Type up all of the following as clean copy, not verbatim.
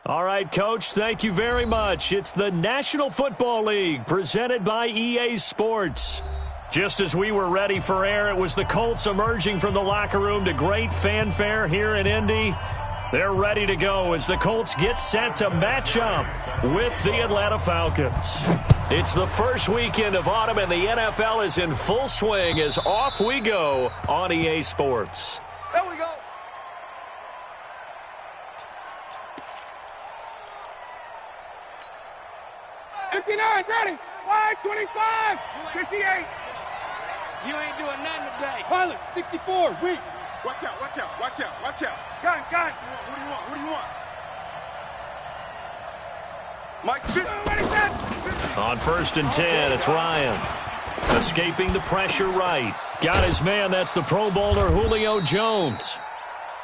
All right, Coach, thank you very much. It's the National Football League presented by EA Sports. Just as we were ready for air, it was the Colts emerging from the locker room to great fanfare here in Indy. They're ready to go as the Colts get set to match up with the Atlanta Falcons. It's the first weekend of autumn, and the NFL is in full swing as off we go on EA Sports. There we go. '59, ready. Wide 25, 58. You ain't doing nothing today. Pilot, 64, weak. Watch out, watch out, watch out, watch out. Gun. What do you want? What do you want? Mike, Ready, set. On 1st and 10, it's Ryan. Escaping the pressure right. Got his man, that's the Pro Bowler Julio Jones.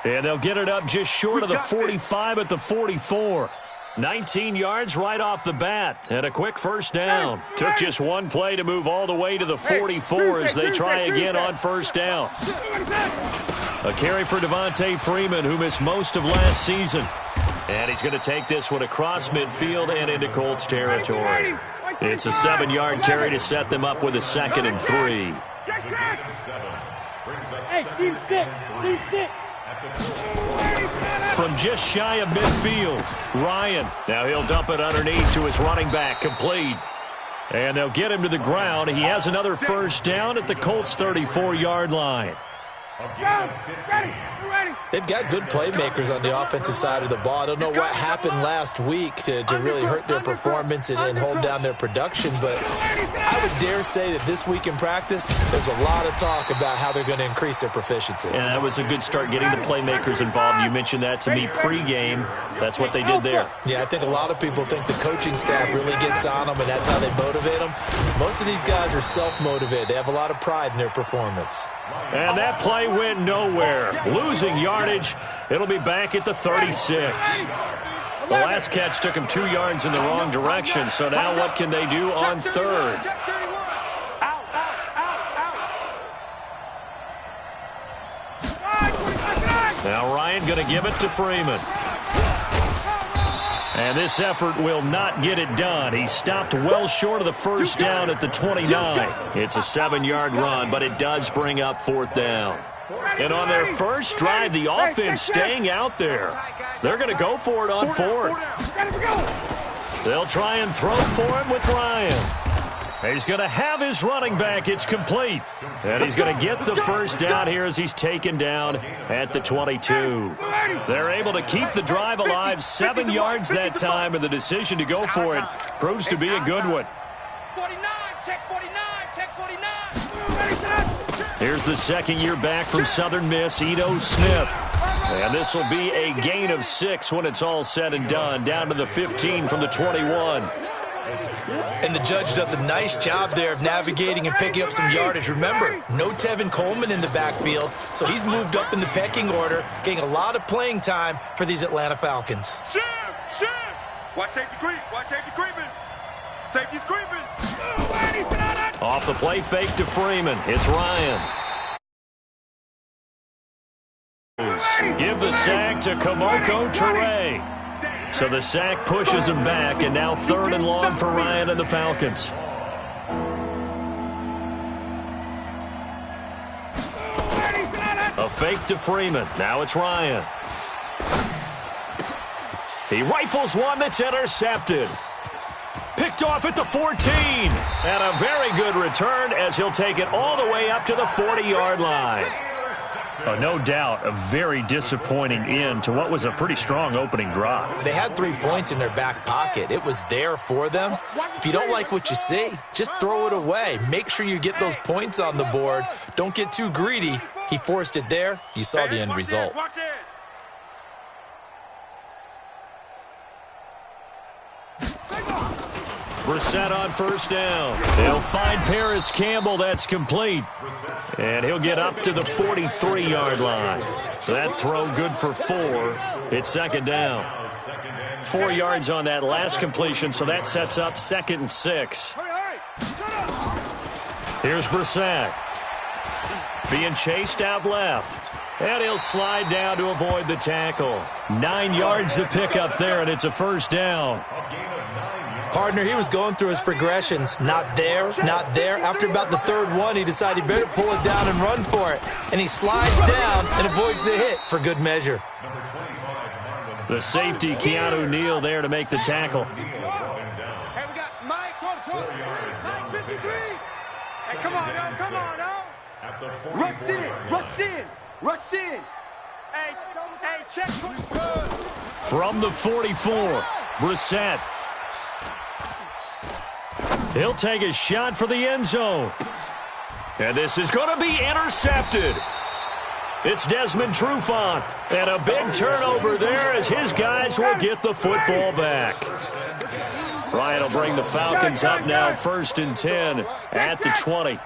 And they'll get it up just short of the 45 at the 44. 19 yards right off the bat, and a quick first down. Took just one play to move all the way to the 44 as they try again on first down. A carry for Devontae Freeman, who missed most of last season. And he's going to take this one across midfield and into Colts territory. It's a 7-yard carry to set them up with a 2nd and 3. Hey, team 6, team 6. From just shy of midfield, Ryan. Now he'll dump it underneath to his running back, complete. And they'll get him to the ground. He has another first down at the Colts' 34-yard line. Ready. They've got good playmakers on the offensive side of the ball. I don't know what happened last week to really hurt their performance and hold down their production, but I would dare say that this week in practice, there's a lot of talk about how they're going to increase their proficiency. And that was a good start getting the playmakers involved. You mentioned that to me pregame. That's what they did there. Yeah, I think a lot of people think the coaching staff really gets on them, and that's how they motivate them. Most of these guys are self-motivated. They have a lot of pride in their performance. And that play went nowhere. Losing yardage. It'll be back at the 36. The last catch took him 2 yards in the wrong direction, so now what can they do on 3rd? Now Ryan going to give it to Freeman. And this effort will not get it done. He stopped well short of the first down at the 29. It's a 7-yard run, but it does bring up 4th down. And on their first drive, the offense staying out there. They're going to go for it on 4th. They'll try and throw for it with Ryan. He's going to have his running back. It's complete. And he's going to get the first down here as he's taken down at the 22. They're able to keep the drive alive, 7 yards that time, and the decision to go for it proves to be a good one. 49, check 49, check 49. Here's the second year back from Southern Miss, Ito Smith. And this will be a gain of 6 when it's all said and done, down to the 15 from the 21. And the judge does a nice job there of navigating and picking up some yardage. Remember, no Tevin Coleman in the backfield, so he's moved up in the pecking order, getting a lot of playing time for these Atlanta Falcons. Shift. Watch safety creep. Watch safety creeping. Safety's creeping. Off the play fake to Freeman. It's Ryan. Give the sack to Kamoko Toure. So the sack pushes him back, and now 3rd and long for Ryan and the Falcons. A fake to Freeman. Now it's Ryan. He rifles one that's intercepted. Picked off at the 14. And a very good return as he'll take it all the way up to the 40-yard line. No doubt, a very disappointing end to what was a pretty strong opening drive. They had 3 points in their back pocket. It was there for them. If you don't like what you see, just throw it away. Make sure you get those points on the board. Don't get too greedy. He forced it there. You saw the end result. Brissett on first down. They'll find Paris Campbell. That's complete. And he'll get up to the 43-yard line. That throw good for 4. It's 2nd down. 4 yards on that last completion, so that sets up 2nd and 6. Here's Brissett. Being chased out left. And he'll slide down to avoid the tackle. 9 yards to pick up there, and it's a first down. Partner, he was going through his progressions. Not there, not there. After about the third one, he decided he better pull it down and run for it. And he slides down and avoids the hit for good measure. The safety, Keanu Neal, there to make the tackle. Hey, we got Mike 53. Hey, come on, yo, come on, yo. Rush in, rush in, rush in. Hey, check. From the 44, Brissett. He'll take a shot for the end zone. And this is going to be intercepted. It's Desmond Trufant. And a big turnover there as his guys will get the football back. Ryan will bring the Falcons up now, 1st and 10 at the 20.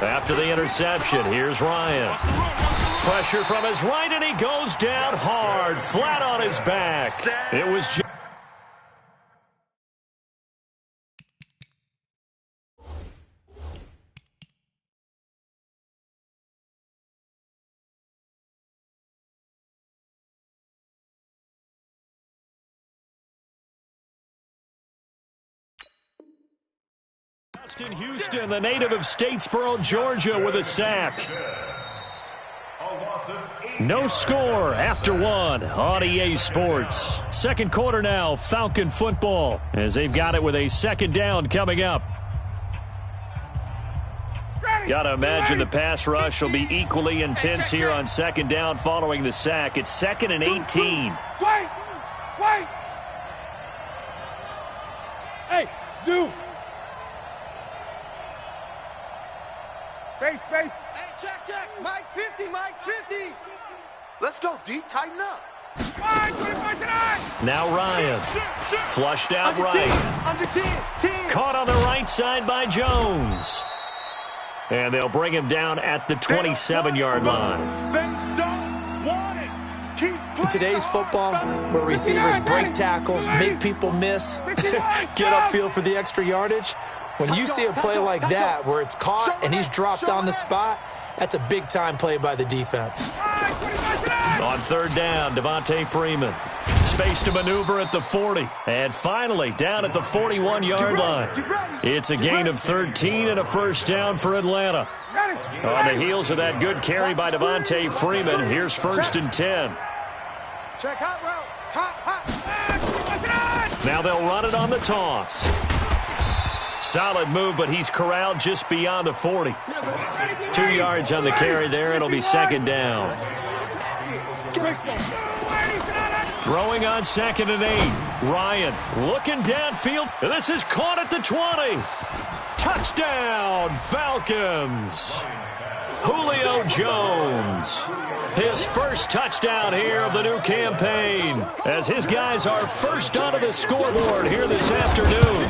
After the interception, here's Ryan. Pressure from his right, and he goes down hard, flat on his back. It was Justin Houston, the native of Statesboro, Georgia, with a sack. No score after one on EA Sports. Second quarter now, Falcon football, as they've got it with a second down coming up. Got to imagine the pass rush will be equally intense here on second down following the sack. It's 2nd and 18. Wait! Hey, zoom! Base. Hey, check. Mike 50, Mike 50. Let's go, D. Tighten up. Now Ryan. Flushed out right. Under 10. Caught on the right side by Jones. And they'll bring him down at the 27-yard line. They don't want it. Keep In today's football, where receivers break tackles, make people miss, get upfield for the extra yardage, when you see a play like that where it's caught and he's dropped on the spot, that's a big-time play by the defense. On third down, Devontae Freeman. Space to maneuver at the 40. And finally, down at the 41-yard line. It's a gain of 13 and a first down for Atlanta. On the heels of that good carry by Devontae Freeman, here's 1st and 10. check hot route. Now they'll run it on the toss. Solid move, but he's corralled just beyond the 40. 2 yards on the carry there. It'll be second down. Throwing on 2nd and 8. Ryan looking downfield. This is caught at the 20. Touchdown, Falcons. Julio Jones. His first touchdown here of the new campaign, as his guys are first onto the scoreboard here this afternoon.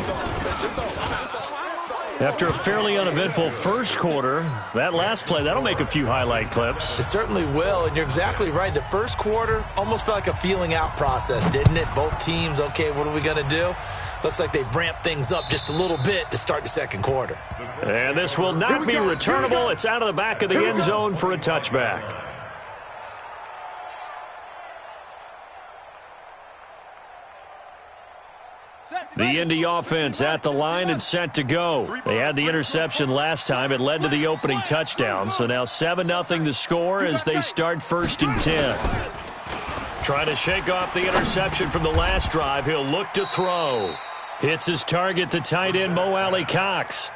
After a fairly uneventful first quarter, that last play, that'll make a few highlight clips. It certainly will, and you're exactly right. The first quarter almost felt like a feeling out process, didn't it? Both teams, okay, what are we going to do? Looks like they ramped things up just a little bit to start the second quarter. And this will not be returnable. It's out of the back of the end zone for a touchback. The Indy offense at the line and set to go. They had the interception last time. It led to the opening touchdown. So now 7-0 the score as they start 1st and 10. Trying to shake off the interception from the last drive. He'll look to throw. Hits his target, the tight end, Mo Alley-Cox.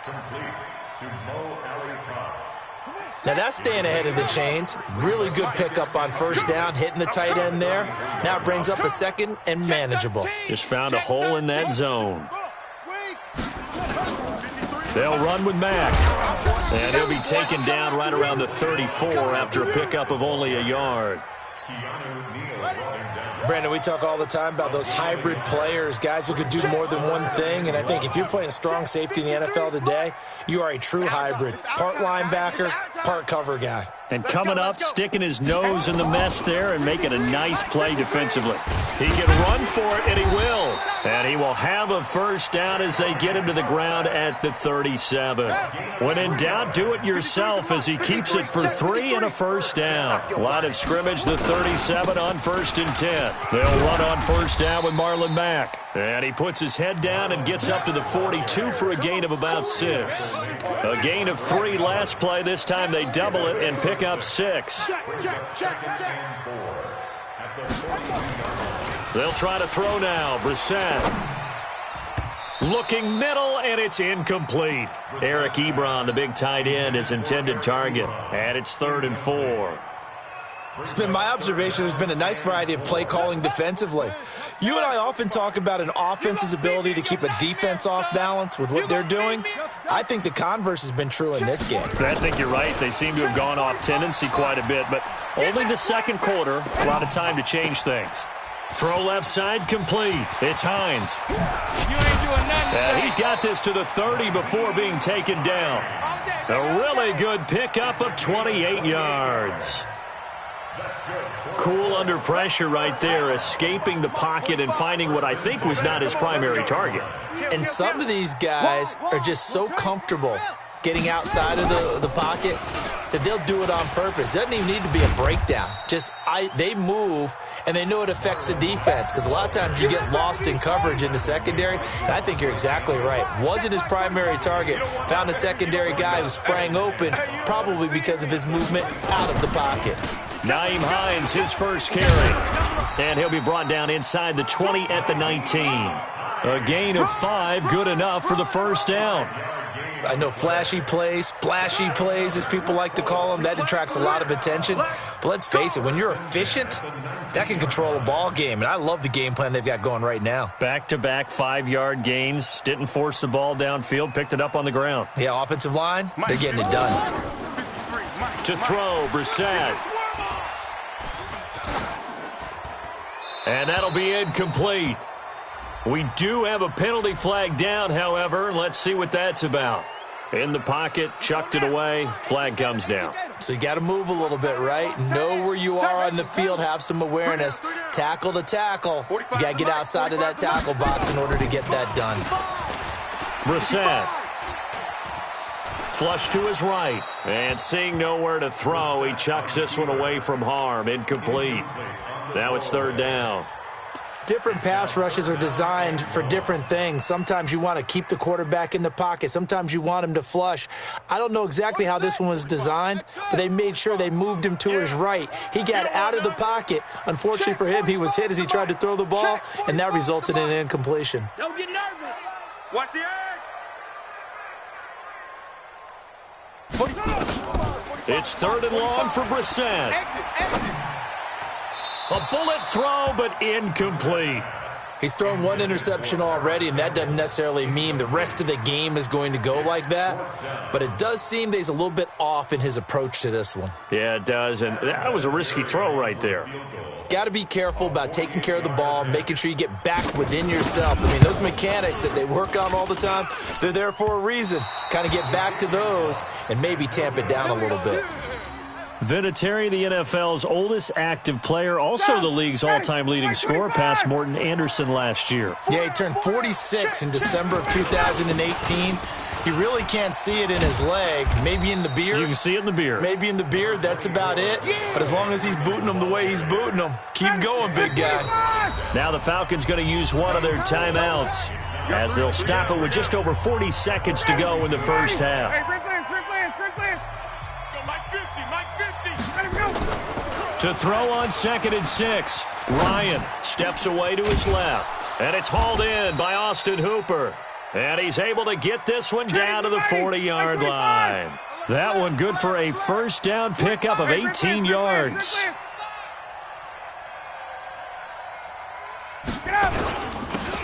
Now that's staying ahead of the chains. Really good pickup on first down, hitting the tight end there. Now it brings up a second and manageable. Just found a hole in that zone. They'll run with Mack. And he'll be taken down right around the 34 after a pickup of only a yard. Brandon, we talk all the time about those hybrid players, guys who could do more than one thing, and I think if you're playing strong safety in the NFL today, you are a true hybrid. Part linebacker, part cover guy. And coming up, sticking his nose in the mess there and making a nice play defensively. He can run for it, and he will. And he will have a first down as they get him to the ground at the 37. When in doubt, do it yourself as he keeps it for 3 and a first down. Line of scrimmage, the 37 on 1st and 10. They'll run on first down with Marlon Mack. And he puts his head down and gets up to the 42 for a gain of about 6. A gain of 3 last play. This time they double it and pick up 6. They'll try to throw now. Brissett. Looking middle, and it's incomplete. Eric Ebron, the big tight end, his intended target. And it's 3rd and 4. It's been my observation there's been a nice variety of play calling defensively. You and I often talk about an offense's ability to keep a defense off balance with what they're doing. I think the converse has been true in this game. I think you're right. They seem to have gone off tendency quite a bit, but only the second quarter, a lot of time to change things. Throw left side complete. It's Hines. You ain't doing nothing. And he's got this to the 30 before being taken down. A really good pickup of 28 yards. Cool under pressure right there, escaping the pocket and finding what I think was not his primary target. And some of these guys are just so comfortable getting outside of the pocket that they'll do it on purpose. It doesn't even need to be a breakdown. They move, and they know it affects the defense because a lot of times you get lost in coverage in the secondary, and I think you're exactly right. Wasn't his primary target. Found a secondary guy who sprang open, probably because of his movement out of the pocket. Nyheim Hines, his first carry. And he'll be brought down inside the 20 at the 19. A gain of 5, good enough for the first down. I know flashy plays, splashy plays, as people like to call them, that attracts a lot of attention. But let's face it, when you're efficient, that can control a ball game. And I love the game plan they've got going right now. Back-to-back 5-yard gains. Didn't force the ball downfield. Picked it up on the ground. Yeah, offensive line, they're getting it done. To throw, Brissett. And that'll be incomplete. We do have a penalty flag down, however. Let's see what that's about. In the pocket, chucked it away, flag comes down. So you got to move a little bit, right? Know where you are on the field, have some awareness. Tackle to tackle. You got to get outside of that tackle box in order to get that done. Brissett. Flush to his right. And seeing nowhere to throw, he chucks this one away from harm. Incomplete. Now it's 3rd down. Different pass rushes are designed for different things. Sometimes you want to keep the quarterback in the pocket. Sometimes you want him to flush. I don't know exactly how this one was designed, but they made sure they moved him to his right. He got out of the pocket. Unfortunately for him, he was hit as he tried to throw the ball, and that resulted in an incompletion. Don't get nervous. Watch the edge. It's 3rd and long for Brissett. Exit. A bullet throw, but incomplete. He's thrown 1 interception already, and that doesn't necessarily mean the rest of the game is going to go like that. But it does seem that he's a little bit off in his approach to this one. Yeah, it does, and that was a risky throw right there. Got to be careful about taking care of the ball, making sure you get back within yourself. I mean, those mechanics that they work on all the time, they're there for a reason. Kind of get back to those and maybe tamp it down a little bit. Vinatieri, the NFL's oldest active player, also the league's all-time leading scorer, past Morton Anderson last year. Yeah, he turned 46 in December of 2018. He really can't see it in his leg. Maybe in the beard. You can see it in the beard. Maybe in the beard. That's about it. But as long as he's booting them the way he's booting them, keep going, big guy. Now the Falcons going to use one of their timeouts as they'll stop it with just over 40 seconds to go in the first half. Hey, Rick Lance. Go, Mike 50. Let him go. To throw on 2nd and 6. Ryan steps away to his left. And it's hauled in by Austin Hooper. And he's able to get this one down to the 40-yard line. That one good for a first down pickup of 18 yards.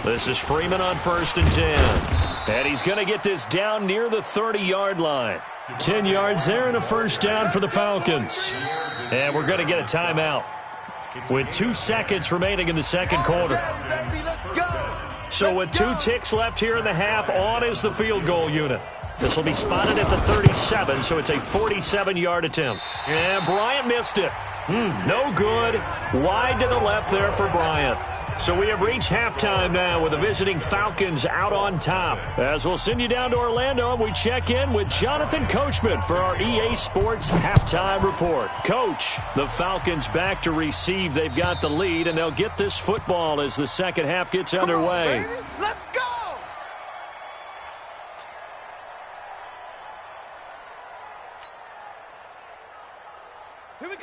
This is Freeman on 1st and 10. And he's going to get this down near the 30-yard line. 10 yards there and a first down for the Falcons. And we're going to get a timeout with 2 seconds remaining in the second quarter. So with 2 ticks left here in the half, on is the field goal unit. This will be spotted at the 37, so it's a 47-yard attempt. And Bryant missed it. No good. Wide to the left there for Bryant. So we have reached halftime now with the visiting Falcons out on top. As we'll send you down to Orlando, we check in with Jonathan Coachman for our EA Sports Halftime Report. Coach, the Falcons back to receive. They've got the lead, and they'll get this football as the second half gets underway. Let's go!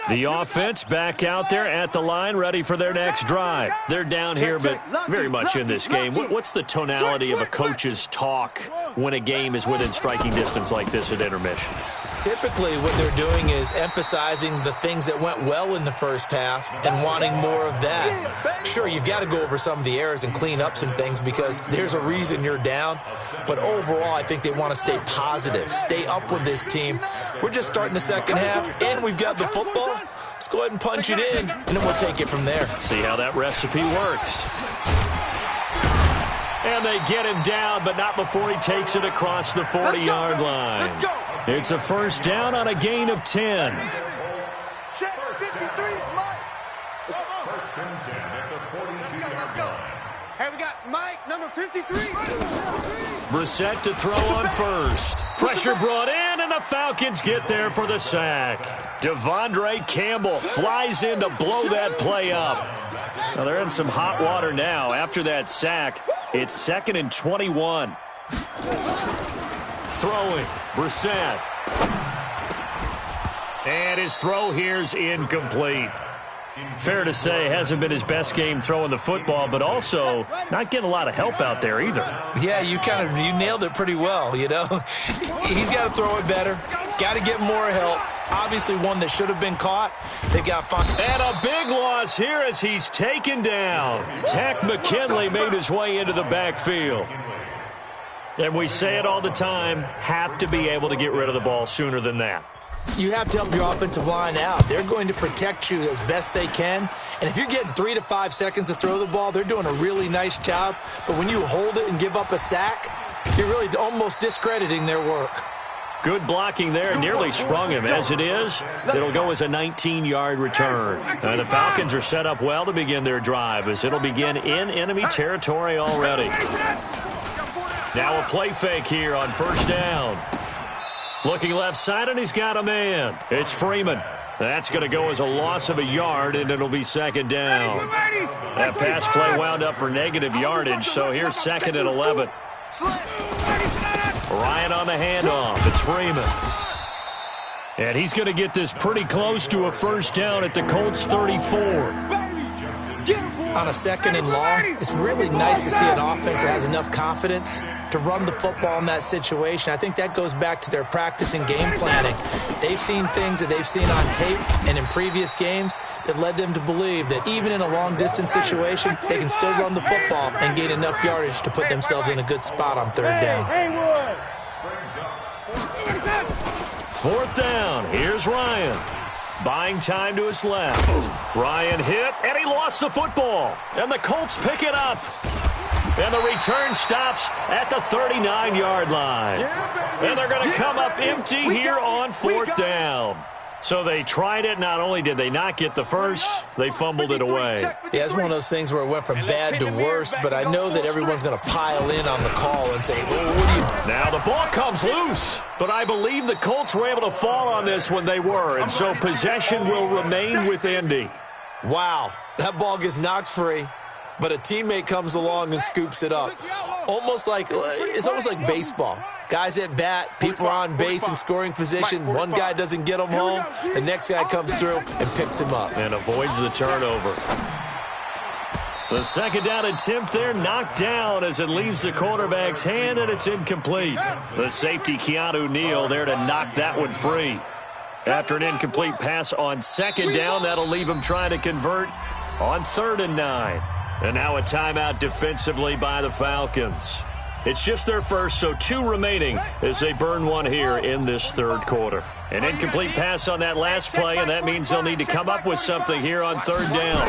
The offense back out there at the line, ready for their next drive. They're down here, but very much in this game. What's the tonality of a coach's talk when a game is within striking distance like this at intermission? Typically, what they're doing is emphasizing the things that went well in the first half and wanting more of that. Sure, you've got to go over some of the errors and clean up some things because there's a reason you're down. But overall, I think they want to stay positive, stay up with this team. We're just starting the second half, and we've got the football. Let's go ahead and punch it in, and then we'll take it from there. See how that recipe works. And they get him down, but not before he takes it across the 40-yard line. It's a first down on a gain of 10. Check 53 is Mike. Let's go. Hey, we got Mike, number 53. Brissett to throw on first. Pressure brought in, and the Falcons get there for the sack. Devondre Campbell flies in to blow that play up. Now they're in some hot water now. After that sack, it's 2nd and 21. Throwing, Brissett. And his throw here's incomplete. Fair to say, hasn't been his best game throwing the football, but also not getting a lot of help out there either. Yeah, you nailed it pretty well, you know. He's got to throw it better. Got to get more help. Obviously one that should have been caught. They got fun. And a big loss here as he's taken down. Tack McKinley made his way into the backfield. And we say it all the time, have to be able to get rid of the ball sooner than that. You have to help your offensive line out. They're going to protect you as best they can. And if you're getting 3 to 5 seconds to throw the ball, they're doing a really nice job. But when you hold it and give up a sack, you're really almost discrediting their work. Good blocking there. Nearly sprung him. As it is, it'll go as a 19-yard return. The Falcons are set up well to begin their drive as it'll begin in enemy territory already. Now a play fake here on first down. Looking left side, and he's got a man. It's Freeman. That's going to go as a loss of a yard, and it'll be second down. That pass play wound up for negative yardage, so here's 2nd and 11. Ryan on the handoff. It's Freeman. And he's going to get this pretty close to a first down at the Colts 34. On a 2nd and long, it's really nice to see an offense that has enough confidence to run the football in that situation. I think that goes back to their practice and game planning. They've seen things that they've seen on tape and in previous games that led them to believe that even in a long-distance situation, they can still run the football and gain enough yardage to put themselves in a good spot on 3rd down. 4th down. Here's Ryan. Buying time to his left. Ryan hit, and he lost the football. And the Colts pick it up. And the return stops at the 39-yard line. And they're going to come up empty here on 4th down. So they tried it. Not only did they not get the first, they fumbled it away. Yeah, it's one of those things where it went from bad to worse, but I know that everyone's going to pile in on the call and say, well, what do you... Now the ball comes loose, but I believe the Colts were able to fall on this when they were, and so possession will remain with Indy. Wow, that ball gets knocked free, but a teammate comes along and scoops it up. It's almost like baseball. Guys at bat, people are on base in scoring position. One guy doesn't get him home. The next guy comes through and picks him up. And avoids the turnover. The second down attempt there knocked down as it leaves the quarterback's hand, and it's incomplete. The safety, Keanu Neal, there to knock that one free. After an incomplete pass on 2nd down, that'll leave him trying to convert on 3rd and 9. And now a timeout defensively by the Falcons. It's just their first, so 2 remaining as they burn one here in this 3rd quarter. An incomplete pass on that last play, and that means they'll need to come up with something here on 3rd down.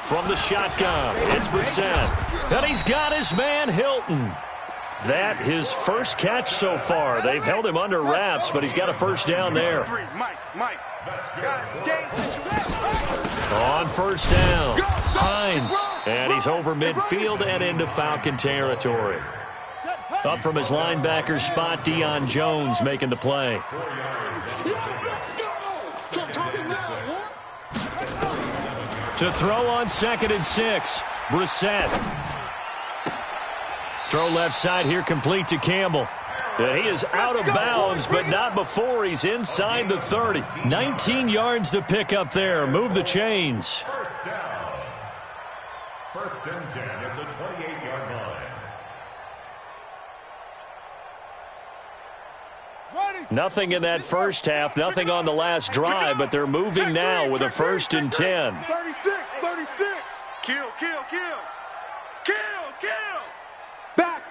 From the shotgun, it's Brissett. And he's got his man, Hilton. that his first catch so far. They've held him under wraps, but he's got a first down there. Mike. On first down, Hines. And he's over midfield and into Falcon territory. Up from his linebacker spot, Deion Jones making the play. To throw on 2nd and 6, Brissett. Throw left side here, complete to Campbell. He is out of bounds, but not before he's inside the 30. 19 yards to pick up there. Move the chains. First and 10 at the 28-yard line. Nothing in that first half, nothing on the last drive, but they're moving now with a 1st and 10. 36. Kill. Back.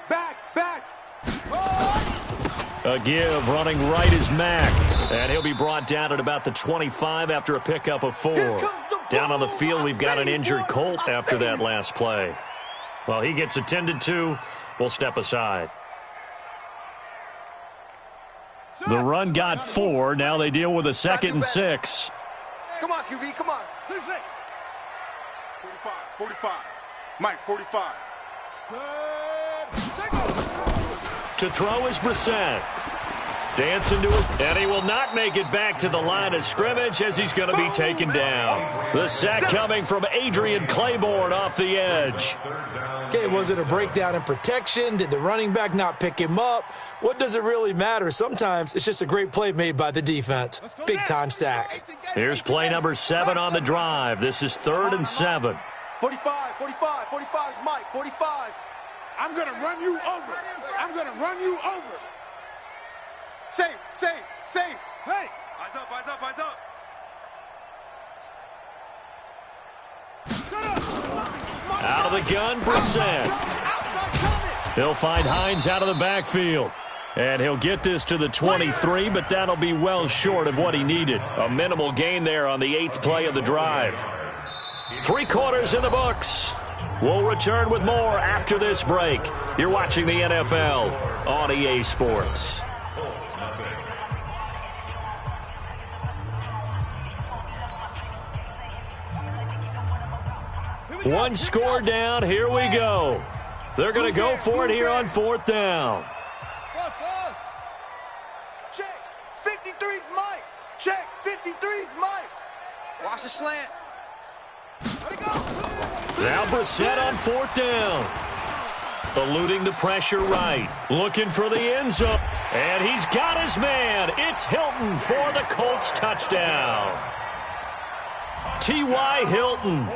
A give, running right is Mack. And he'll be brought down at about the 25 after a pickup of 4. Down on the field, we've got an injured Colt after that last play. Well, he gets attended to. We'll step aside. The run got 4. Now they deal with a 2nd and 6. Come on, QB, come on. 45. Mike, 45. To throw is Brissett. Dancing to his, and he will not make it back to the line of scrimmage as he's going to be taken down. The sack coming from Adrian Claiborne off the edge. Okay, was it a breakdown in protection? Did the running back not pick him up? What does it really matter? Sometimes it's just a great play made by the defense. Big-time sack. Here's play number 7 on the drive. This is 3rd and 7. 45, Mike, 45. I'm going to run you over. Safe. Hey. Eyes up. Out of the gun, Brissett. He'll find Hines out of the backfield. And he'll get this to the 23, but that'll be well short of what he needed. A minimal gain there on the 8th play of the drive. 3 quarters in the books. We'll return with more after this break. You're watching the NFL on EA Sports. One score down. Here we go. They're going to go for it here on 4th down. Check. 53's Mike. Check. 53's Mike. Watch the slant. Let it go. Now Brissett on 4th down. Eluding the pressure right. Looking for the end zone. And he's got his man. It's Hilton for the Colts touchdown. T.Y. Hilton.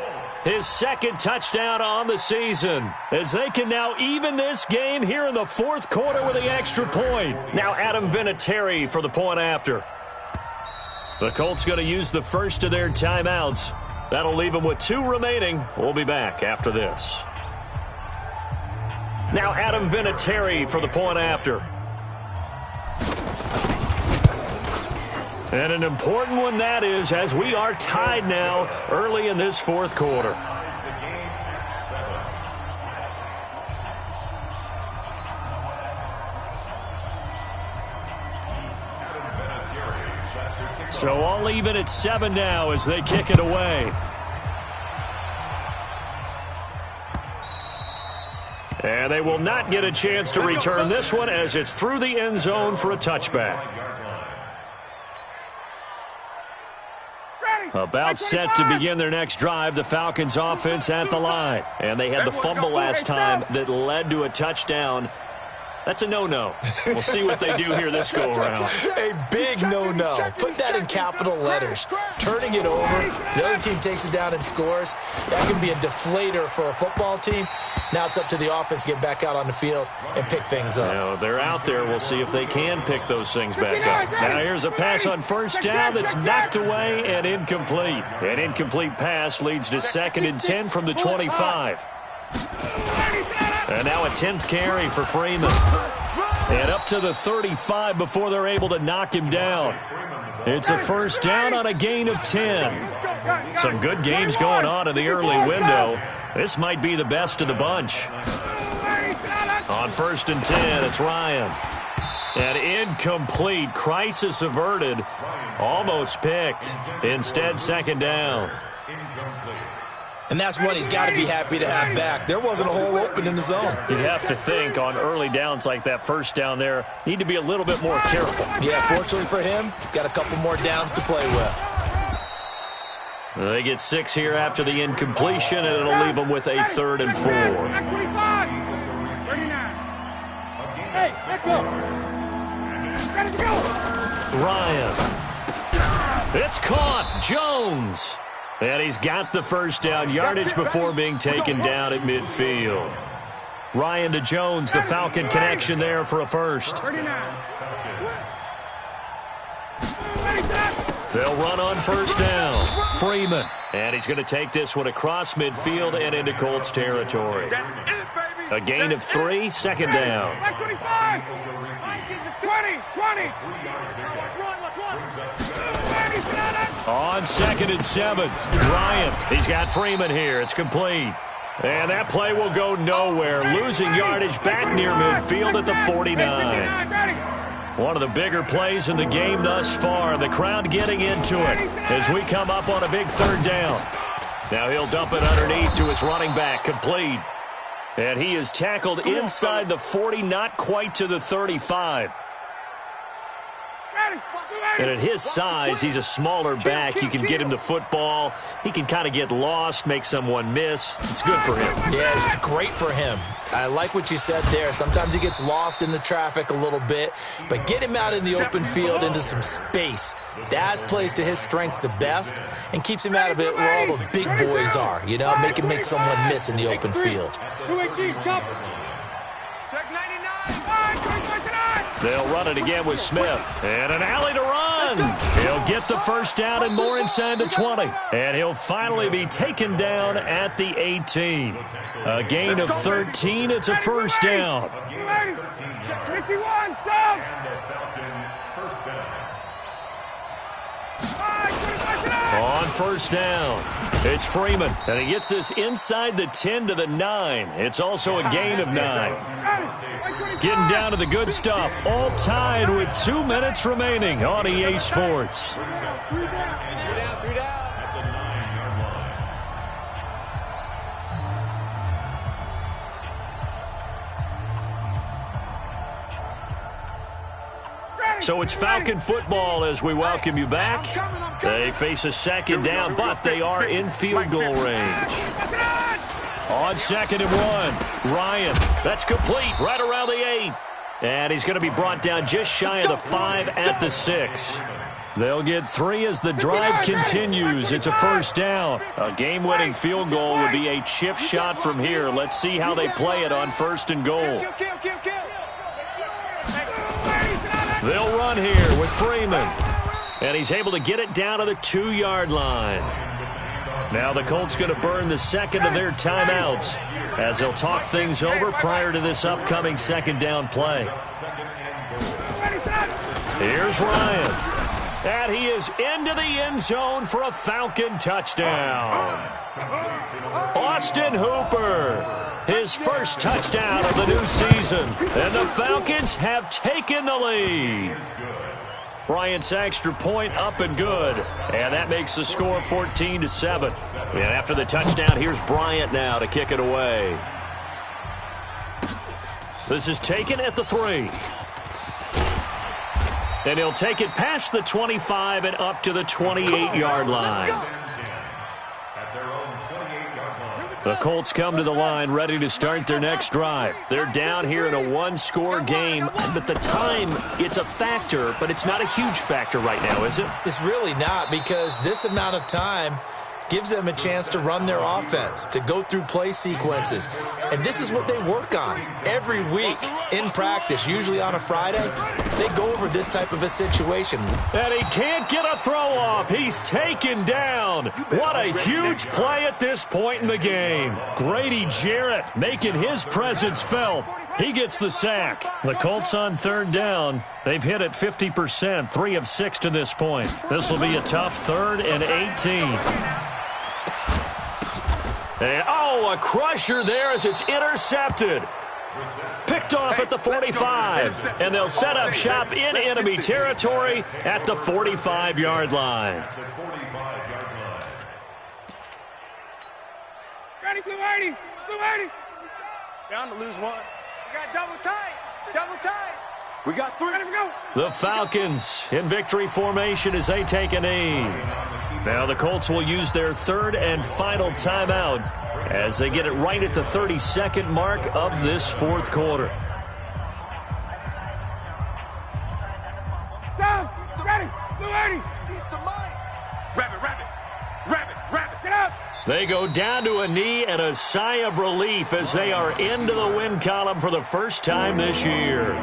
His 2nd touchdown on the season, as they can now even this game here in the 4th quarter with the extra point. Now Adam Vinatieri for the point after. The Colts going to use the first of their timeouts. That'll leave them with 2 remaining. We'll be back after this. Now Adam Vinatieri for the point after. And an important one that is, as we are tied now early in this 4th quarter. So all even at 7 now as they kick it away. And they will not get a chance to return this one as it's through the end zone for a touchback. About set to begin their next drive, the Falcons offense at the line. And they had the fumble last time that led to a touchdown. That's a no-no. We'll see what they do here this go-around. A big no-no. Put that in capital letters. Turning it over, the other team takes it down and scores. That can be a deflator for a football team. Now it's up to the offense to get back out on the field and pick things up. Now, they're out there. We'll see if they can pick those things back up. Now here's a pass on first down that's knocked away and incomplete. An incomplete pass leads to 2nd and 10 from the 25. And now a 10th carry for Freeman. And up to the 35 before they're able to knock him down. It's a first down on a gain of 10. Some good games going on in the early window. This might be the best of the bunch. On 1st and 10, it's Ryan. And incomplete. Crisis averted. Almost picked. Instead, 2nd down. And that's one he's got to be happy to have back. There wasn't a hole open in the zone. You'd have to think on early downs like that, 1st down there, need to be a little bit more careful. Yeah, fortunately for him, got a couple more downs to play with. They get 6 here after the incompletion, and it'll leave them with a 3rd and 4. 25. 39. Hey, let's go. Ready to go. Ryan. It's caught. Jones. And he's got the 1st down yardage before being taken down at midfield. Ryan to Jones, the Falcon connection there for a 1st. 39. They'll run on 1st down. Freeman. And he's going to take this one across midfield and into Colts territory. A gain of 3, 2nd down. 25. 20. 20. On 2nd and 7, Ryan. He's got Freeman here. It's complete. And that play will go nowhere. Losing yardage back near midfield at the 49. One of the bigger plays in the game thus far. And the crowd getting into it as we come up on a big 3rd down. Now he'll dump it underneath to his running back. Complete. And he is tackled inside the 40, not quite to the 35. And at his size, he's a smaller back. You can get him the football. He can kind of get lost, make someone miss. It's good for him. Yeah, it's great for him. I like what you said there. Sometimes he gets lost in the traffic a little bit, but get him out in the open field into some space. That plays to his strengths the best and keeps him out of it where all the big boys are, you know, make someone miss in the open field. 218, chop. Check 99. They'll run it again with Smith. And an alley to run. He'll get the 1st down and more inside the 20. And he'll finally be taken down at the 18. A gain of 13. It's a 1st down. 51, sub. On 1st down, it's Freeman. And he gets this inside the 10 to the 9. It's also a gain of 9. Getting down to the good stuff. All tied with 2 minutes remaining on EA Sports. 3 down, 3 down. So it's Falcon football as we welcome you back. They face a 2nd down, but they are in field goal range. On 2nd and 1, Ryan. That's complete right around the 8. And he's going to be brought down just shy of the 5 at the 6. They'll get 3 as the drive continues. It's a 1st down. A game-winning field goal would be a chip shot from here. Let's see how they play it on 1st and goal. They'll run here with Freeman. And he's able to get it down to the 2-yard line. Now the Colts going to burn the 2nd of their timeouts as they'll talk things over prior to this upcoming 2nd down play. Here's Ryan. And he is into the end zone for a Falcon touchdown. Austin Hooper, his 1st touchdown of the new season. And the Falcons have taken the lead. Bryant's extra point up and good. And that makes the score 14-7. And after the touchdown, here's Bryant now to kick it away. This is taken at the 3. And he'll take it past the 25 and up to the 28-yard line. The Colts come to the line ready to start their next drive. They're down here in a 1-score game, but the time, it's a factor, but it's not a huge factor right now, is it? It's really not, because this amount of time gives them a chance to run their offense, to go through play sequences. And this is what they work on every week in practice, usually on a Friday. They go over this type of a situation. And he can't get a throw off. He's taken down. What a huge play at this point in the game. Grady Jarrett making his presence felt. He gets the sack. The Colts on 3rd down. They've hit it 50%, 3 of 6 to this point. This will be a tough 3rd and 18. And, a crusher there as it's intercepted. Picked off at the 45, and they'll set up shop in enemy territory at the 45-yard line. Ready, blue 80, blue 80. Down to lose one. We got double tight. Double tight. We got 3. Ready, go. The Falcons in victory formation as they take a knee. Now the Colts will use their third and final timeout as they get it right at the 32nd mark of this fourth quarter. Down. Ready, blue 80. Rabbit, rabbit. Rabbit, rabbit. Get up. They go down to a knee and a sigh of relief as they are into the win column for the first time this year.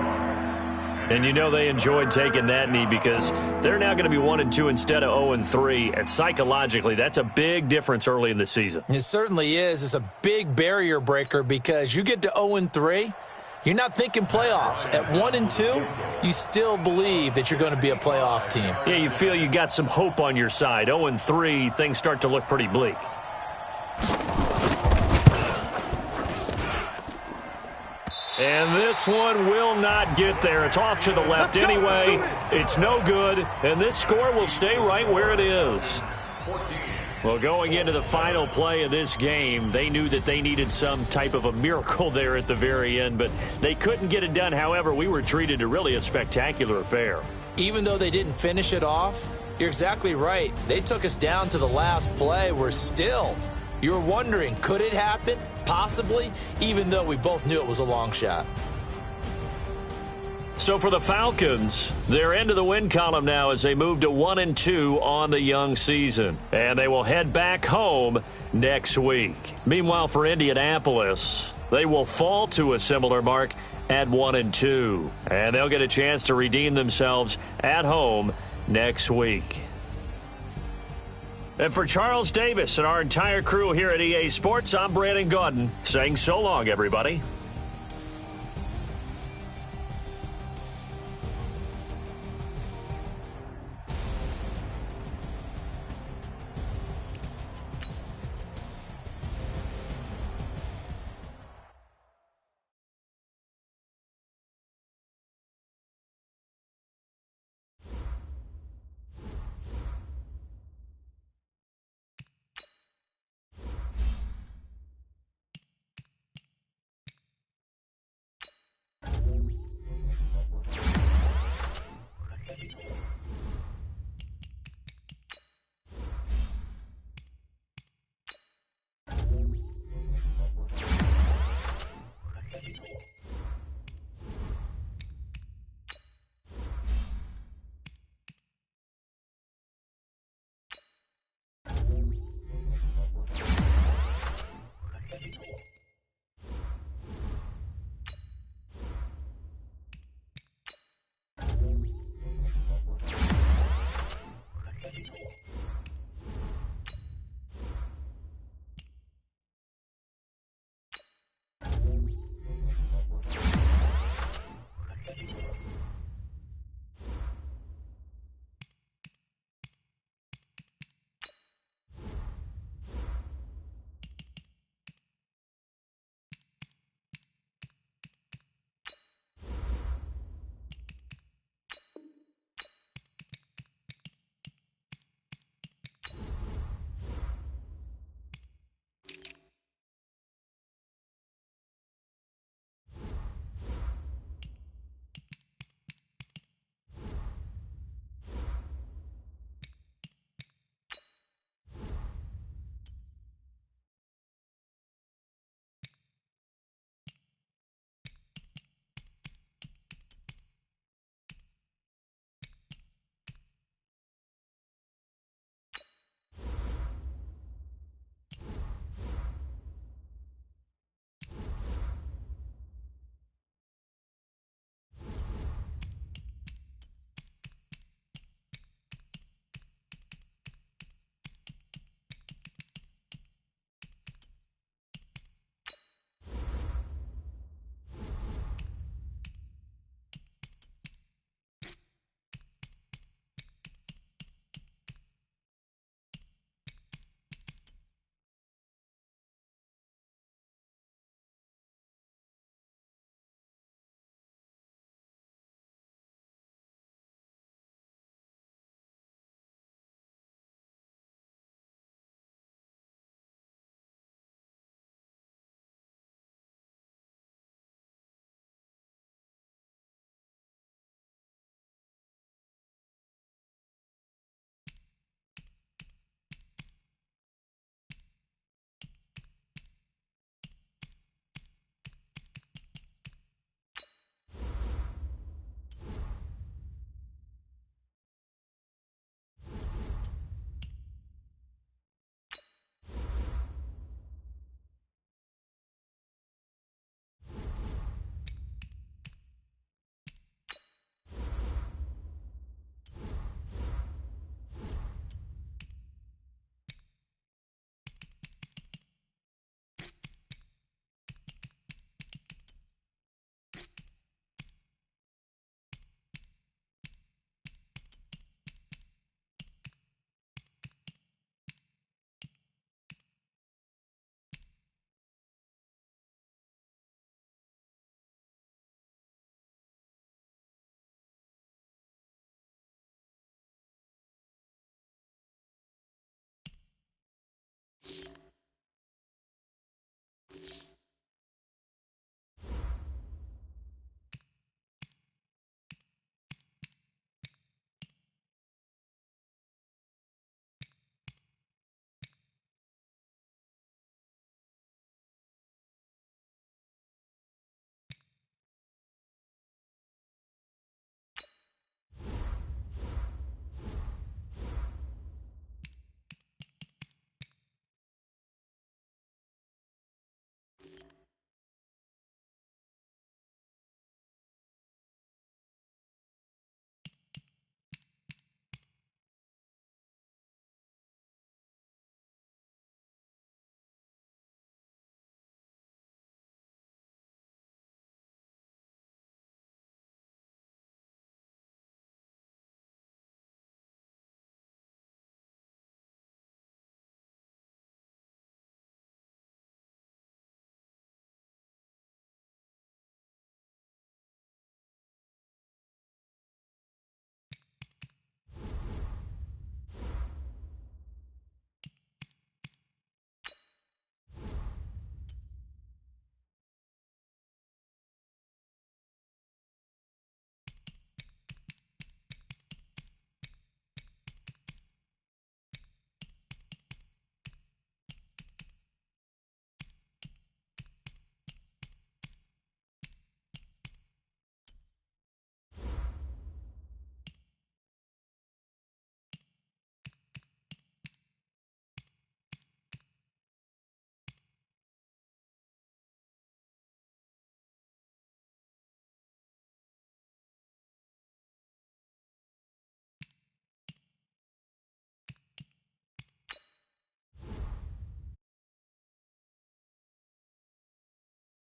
And you know they enjoyed taking that knee because they're now going to be 1-2 instead of 0-3. And psychologically, that's a big difference early in the season. It certainly is. It's a big barrier breaker because you get to 0-3, you're not thinking playoffs. At 1-2, you still believe that you're going to be a playoff team. Yeah, you feel you got some hope on your side. 0-3, things start to look pretty bleak. And this one will not get there. It's off to the left anyway. It's no good, and this score will stay right where it is. Well, going into the final play of this game, they knew that they needed some type of a miracle there at the very end, but they couldn't get it done. However, we were treated to really a spectacular affair. Even though they didn't finish it off, you're exactly right. They took us down to the last play. We're still, you were wondering, could it happen? Possibly, even though we both knew it was a long shot. So for the Falcons, they're into the win column now as they move to 1-2 on the young season. And they will head back home next week. Meanwhile, for Indianapolis, they will fall to a similar mark at 1-2. And they'll get a chance to redeem themselves at home next week. And for Charles Davis and our entire crew here at EA Sports, I'm Brandon Gaudin saying so long, everybody.